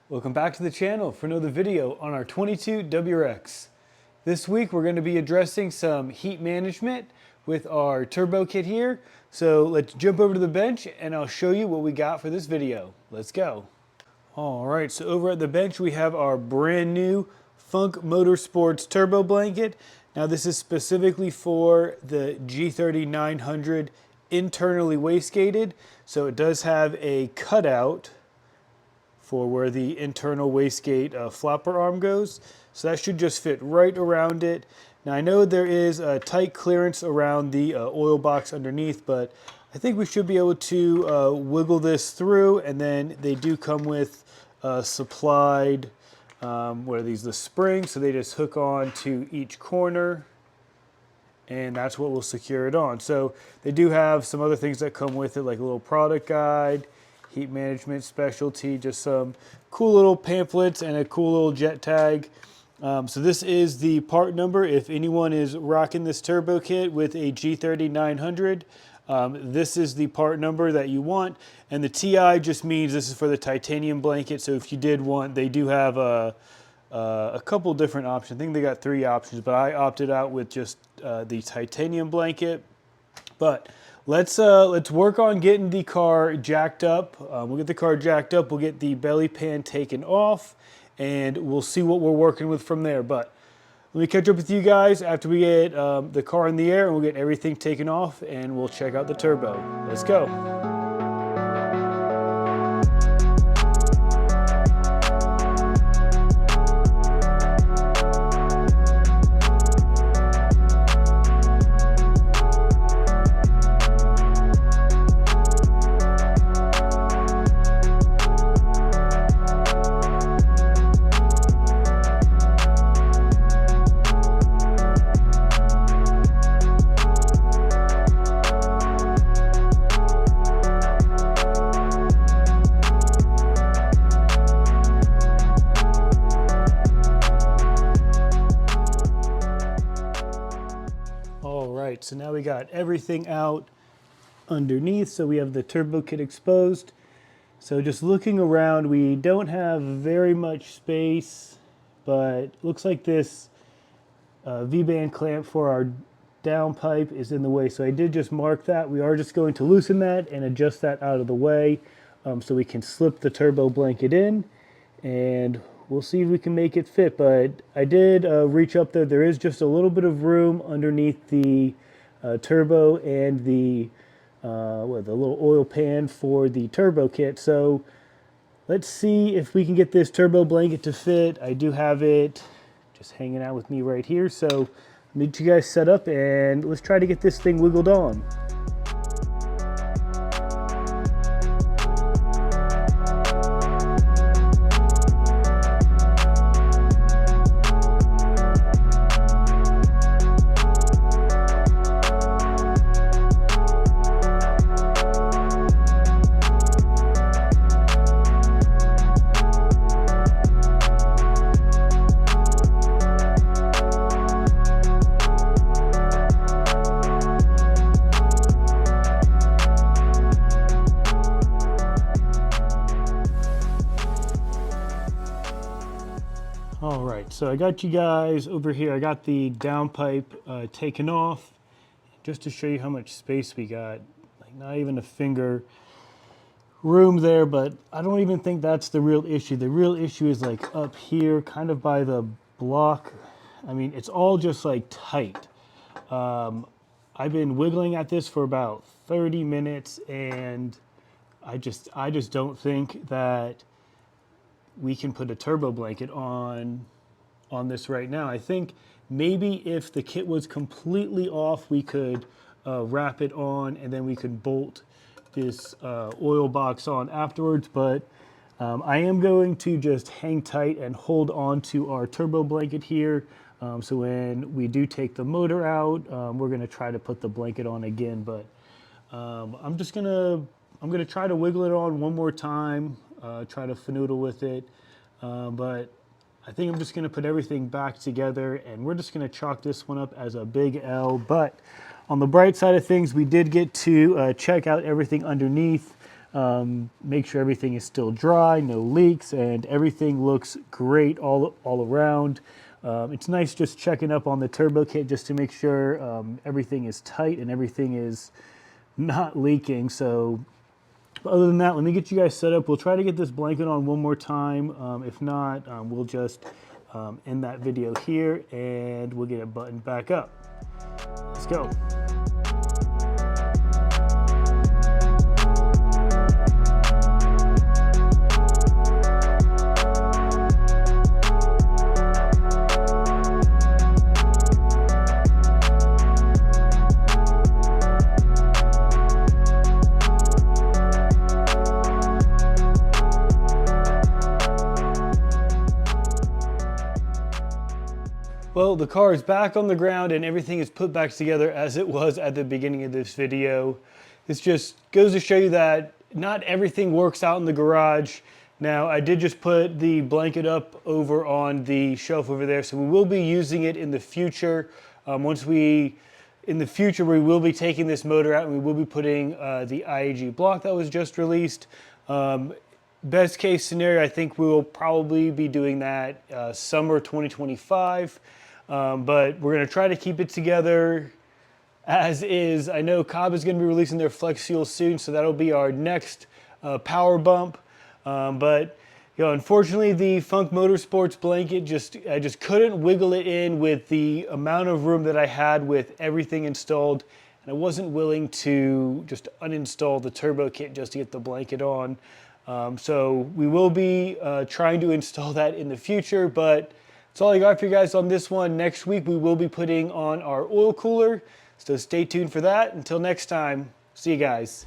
Welcome back to the channel for another video on our 22 WRX. This week we're going to be addressing some heat management with our turbo kit here. So let's jump over to the bench and I'll show you what we got for this video. Let's go. All right, so over at the bench we have our brand new Funk Motorsports turbo blanket. Now this is specifically for the G30-900 internally wastegated. So it does have a cutout for where the internal wastegate flopper arm goes. So that should just fit right around it. Now I know there is a tight clearance around the oil box underneath, but I think we should be able to wiggle this through, and then they do come with supplied, what are these, the springs, so they just hook on to each corner, and that's what will secure it on. So they do have some other things that come with it, like a little product guide, heat management specialty, just some cool little pamphlets and a cool little jet tag. So this is the part number. If anyone is rocking this turbo kit with a G30-900, this is the part number that you want. And the TI just means this is for the titanium blanket. So if you did want, they do have a couple different options. I think they got 3 options, but I opted out with just the titanium blanket. But let's work on getting the car jacked up. We'll get the car jacked up, we'll get the belly pan taken off, and we'll see what we're working with from there. But let me catch up with you guys after we get the car in the air, and we'll get everything taken off, and we'll check out the turbo. Let's go. So now we got everything out underneath, so we have the turbo kit exposed. So just looking around, we don't have very much space, but looks like this V-band clamp for our downpipe is in the way. So I did just mark that. We are just going to loosen that and adjust that out of the way so we can slip the turbo blanket in, and we'll see if we can make it fit. But I did reach up there. There is just a little bit of room underneath the turbo and the little oil pan for the turbo kit. So let's see if we can get this turbo blanket to fit. I do have it just hanging out with me right here. So let me get you guys set up and let's try to get this thing wiggled on. All right, so I got you guys over here. I got the downpipe taken off just to show you how much space we got. Like not even a finger room there, but I don't even think that's the real issue. The real issue is like up here, kind of by the block. I mean, it's all just like tight. I've been wiggling at this for about 30 minutes and I just don't think that we can put a turbo blanket on this right now. I think maybe if the kit was completely off, we could wrap it on and then we could bolt this oil box on afterwards. But I am going to just hang tight and hold on to our turbo blanket here. So when we do take the motor out, we're gonna try to put the blanket on again. But I'm gonna try to wiggle it on one more time, try to finagle with it. But I think I'm just gonna put everything back together and we're just gonna chalk this one up as a big L. But On the bright side of things, we did get to check out everything underneath, make sure everything is still dry, no leaks, and everything looks great all around. It's nice just checking up on the turbo kit just to make sure everything is tight and everything is not leaking. So other than that, let me get you guys set up. We'll try to get this blanket on one more time. If not, we'll just end that video here and we'll get it buttoned back up. Let's go. Well, the car is back on the ground and everything is put back together as it was at the beginning of this video. This just goes to show you that not everything works out in the garage. Now, I did just put the blanket up over on the shelf over there, so we will be using it in the future. In the future, we will be taking this motor out and we will be putting the IAG block that was just released. Best case scenario, I think we will probably be doing that summer 2025. But we're going to try to keep it together as is. I know Cobb is going to be releasing their Flex Fuel soon, so that'll be our next power bump. But unfortunately, the Funk Motorsports blanket I just couldn't wiggle it in with the amount of room that I had with everything installed, and I wasn't willing to just uninstall the turbo kit just to get the blanket on. So we will be trying to install that in the future, but that's all I got for you guys on this one. Next week we will be putting on our oil cooler, so stay tuned for that. Until next time, see you guys.